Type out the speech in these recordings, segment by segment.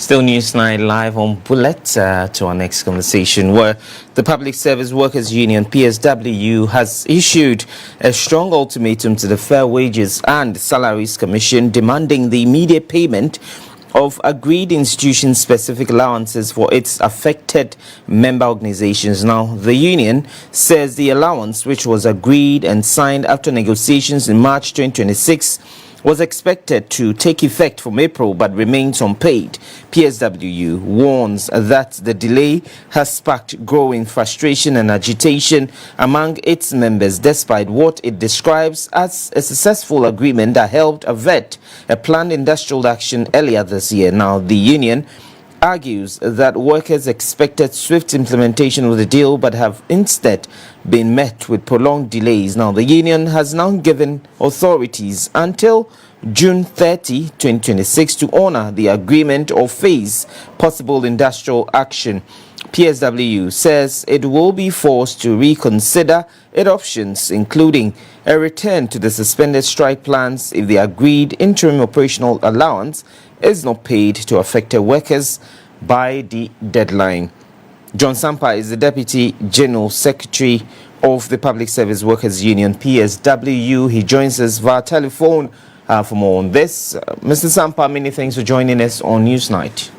Still News 9 live on Bulletin to our next conversation, where the Public Service Workers Union PSWU has issued a strong ultimatum to the Fair Wages and Salaries Commission demanding the immediate payment of agreed institution-specific allowances for its affected member organizations. Now, the union says the allowance, which was agreed and signed after negotiations in March 2026, was expected to take effect from April but remains unpaid. PSWU warns that the delay has sparked growing frustration and agitation among its members, despite what it describes as a successful agreement that helped avert a planned industrial action earlier this year. Now, the union argues that workers expected swift implementation of the deal but have instead been met with prolonged delays. Now, the union has now given authorities until June 30, 2026 to honor the agreement or face possible industrial action. PSWU says it will be forced to reconsider its options, including a return to the suspended strike plans if the agreed interim operational allowance is not paid to affected workers by the deadline. John Sampah is the Deputy General Secretary of the Public Service Workers Union PSWU. He joins us via telephone for more on this. Mr. Sampah, many thanks for joining us on Newsnight.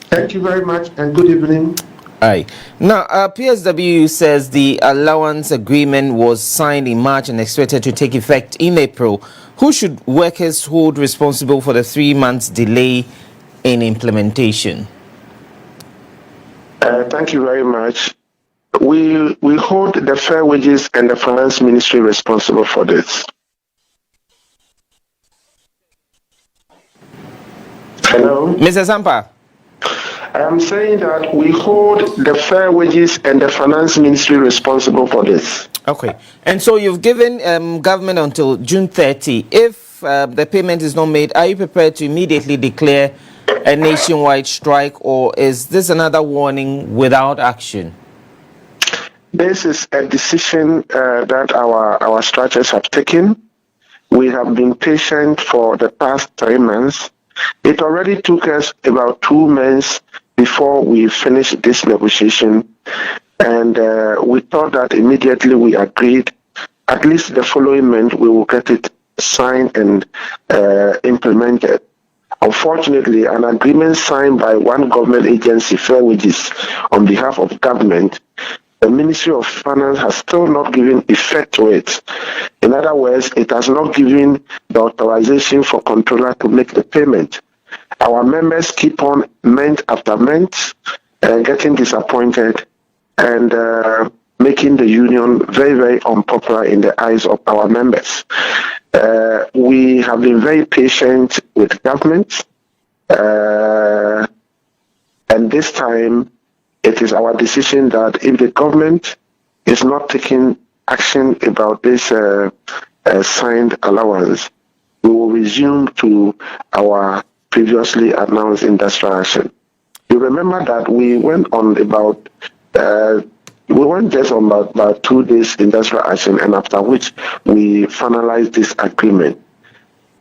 Thank you very much and good evening. Aye. Now, PSWU says the allowance agreement was signed in March and expected to take effect in April. Who should workers hold responsible for the 3 months delay in implementation? Thank you very much. We hold the Fair Wages and the Finance Ministry responsible for this. Hello? Mr. Sampah? I am saying that we hold the Fair Wages and the Finance Ministry responsible for this. Okay. And so you've given government until June 30. If the payment is not made, are you prepared to immediately declare a nationwide strike, or is this another warning without action? This is a decision that our structures have taken. We have been patient for the past 3 months. It already took us about 2 months before we finished this negotiation, and we thought that immediately we agreed, at least the following month we will get it signed and implemented. Unfortunately, an agreement signed by one government agency, Fair Wages, on behalf of government, the Ministry of Finance has still not given effect to it. In other words, it has not given the authorization for controller to make the payment. Our members keep on month after month getting disappointed and making the union very, very unpopular in the eyes of our members. We have been very patient with government, and this time it is our decision that if the government is not taking action about this signed allowance, we will resume to our previously announced industrial action. You remember that we went on about about 2 days industrial action, and after which we finalized this agreement.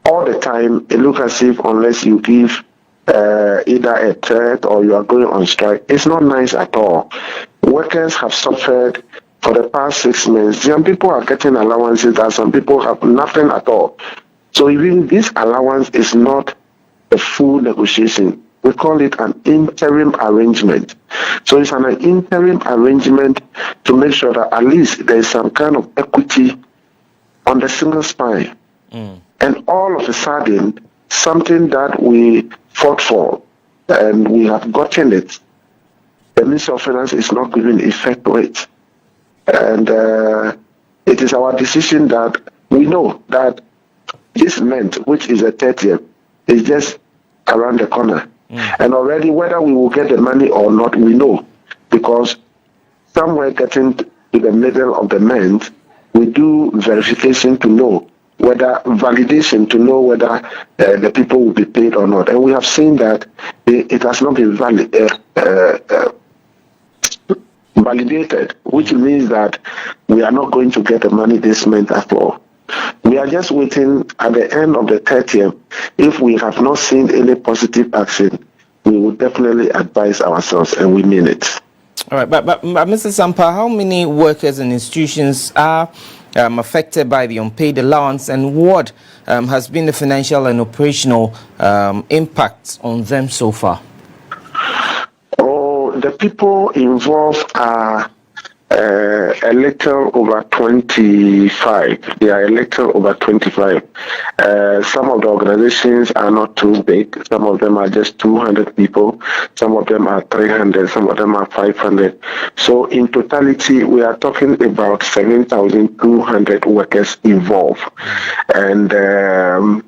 All the time, it looks as if unless you give either a threat or you are going on strike, it's not nice at all. Workers have suffered for the past 6 months. Some people are getting allowances that some people have nothing at all. So even this allowance is not a full negotiation. We call it an interim arrangement. So it's an interim arrangement to make sure that at least there is some kind of equity on the single spine. And all of a sudden, something that we fought for and we have gotten it, the Ministry of Finance is not giving effect to it. And it is our decision that we know that this month, which is the 30th, is just around the corner. And already whether we will get the money or not, we know, because somewhere getting to the middle of the month, we do verification to know whether validation to know whether the people will be paid or not. And we have seen that it has not been validated, which means that we are not going to get the money this month at all. We We are just waiting at the end of the 30th. If we have not seen any positive action, we will definitely advise ourselves, and we mean it. All right, but Mr. Sampah, how many workers and institutions are affected by the unpaid allowance, and what has been the financial and operational impact on them so far? Oh, the people involved are a little over 25. They are a little over 25. Some of the organizations are not too big. Some of them are just 200 people. Some of them are 300. Some of them are 500. So in totality, we are talking about 7,200 workers involved. And the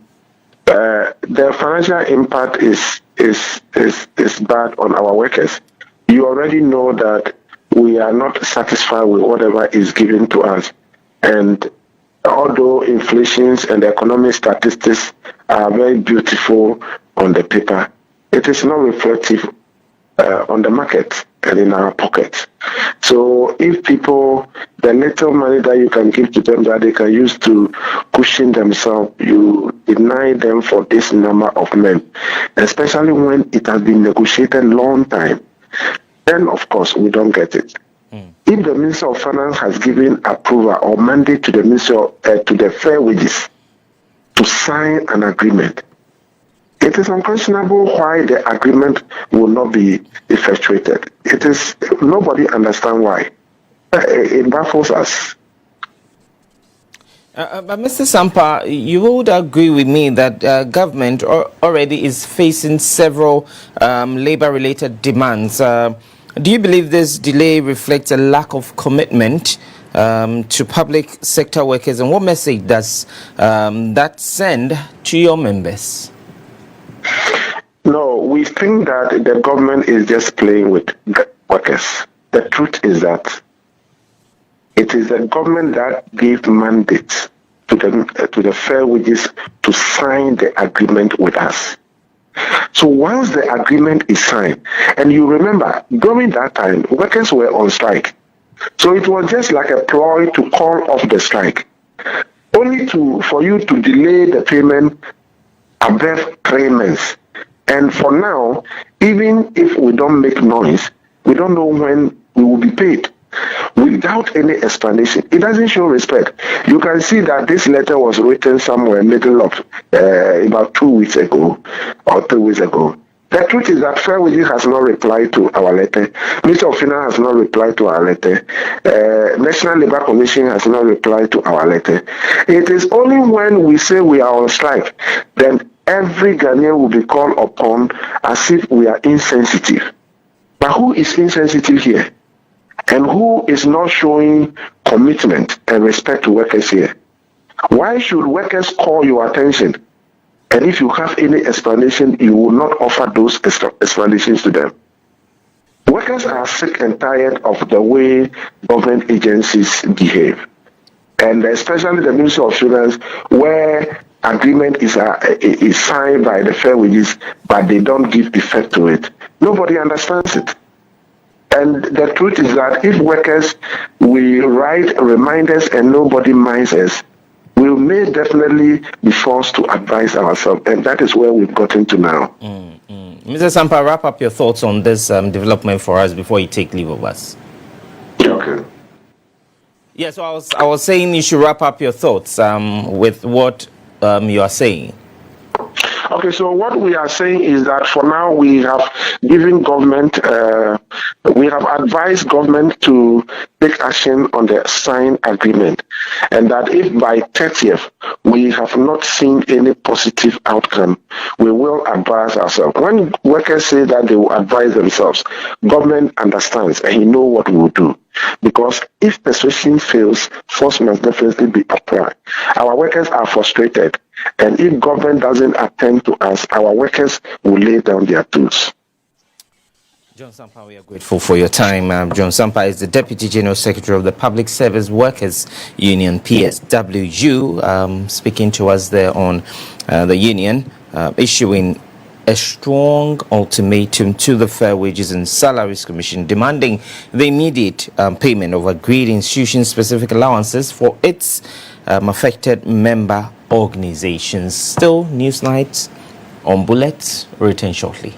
financial impact is bad on our workers. You already know that we are not satisfied with whatever is given to us. And although inflations and economic statistics are very beautiful on the paper, it is not reflective on the market and in our pockets. So if people, the little money that you can give to them that they can use to cushion themselves, you deny them for this number of men, especially when it has been negotiated long time, then of course we don't get it. If the Minister of Finance has given approval or mandate to the Minister to the Fair Wages to sign an agreement, it is unquestionable why the agreement will not be effectuated. It is, nobody understands why. It baffles us. But Mr. Sampah, you would agree with me that government already is facing several labor-related demands. Do you believe this delay reflects a lack of commitment to public sector workers, and what message does that send to your members? No, we think that the government is just playing with the workers. The truth is that it is the government that gave mandate to the Fair Wages to sign the agreement with us. So once the agreement is signed, and you remember, during that time, workers were on strike. So it was just like a ploy to call off the strike, only for you to delay the payment above 3 months. And for now, even if we don't make noise, we don't know when we will be paid. Without any explanation, it doesn't show respect. You can see that this letter was written somewhere middle of about 2 weeks ago or 3 weeks ago. The truth is that Fair Wages has not replied to our letter. Minister of Finance has not replied to our letter. National Labour Commission has not replied to our letter. It is only when we say we are on strike, then every Ghanaian will be called upon as if we are insensitive. But who is insensitive here? And who is not showing commitment and respect to workers here? Why should workers call your attention? And if you have any explanation, you will not offer those explanations to them. Workers are sick and tired of the way government agencies behave. And especially the Ministry of Finance, where agreement is signed by the Fair Wages, but they don't give effect to it. Nobody understands it. And the truth is that if workers, we write reminders and nobody minds us, we may definitely be forced to advise ourselves. And that is where we've gotten to now. Mr. Sampah, wrap up your thoughts on this development for us before you take leave of us. Okay. Yeah, so I was saying you should wrap up your thoughts with what you are saying. Okay, so what we are saying is that for now we have given government, we have advised government to take action on the signed agreement, and that if by 30th we have not seen any positive outcome, we will advise ourselves. When workers say that they will advise themselves, government understands and he knows what we will do. Because if persuasion fails, force must definitely be applied. Our workers are frustrated, and if government doesn't attend to us, our workers will lay down their tools. John Sampah, we are grateful for your time. John Sampah is the Deputy General Secretary of the Public Service Workers Union, PSWU, speaking to us there on the union, issuing a strong ultimatum to the Fair Wages and Salaries Commission, demanding the immediate payment of agreed institution-specific allowances for its affected member organizations. Still, Newsnight on Bullet. Return shortly.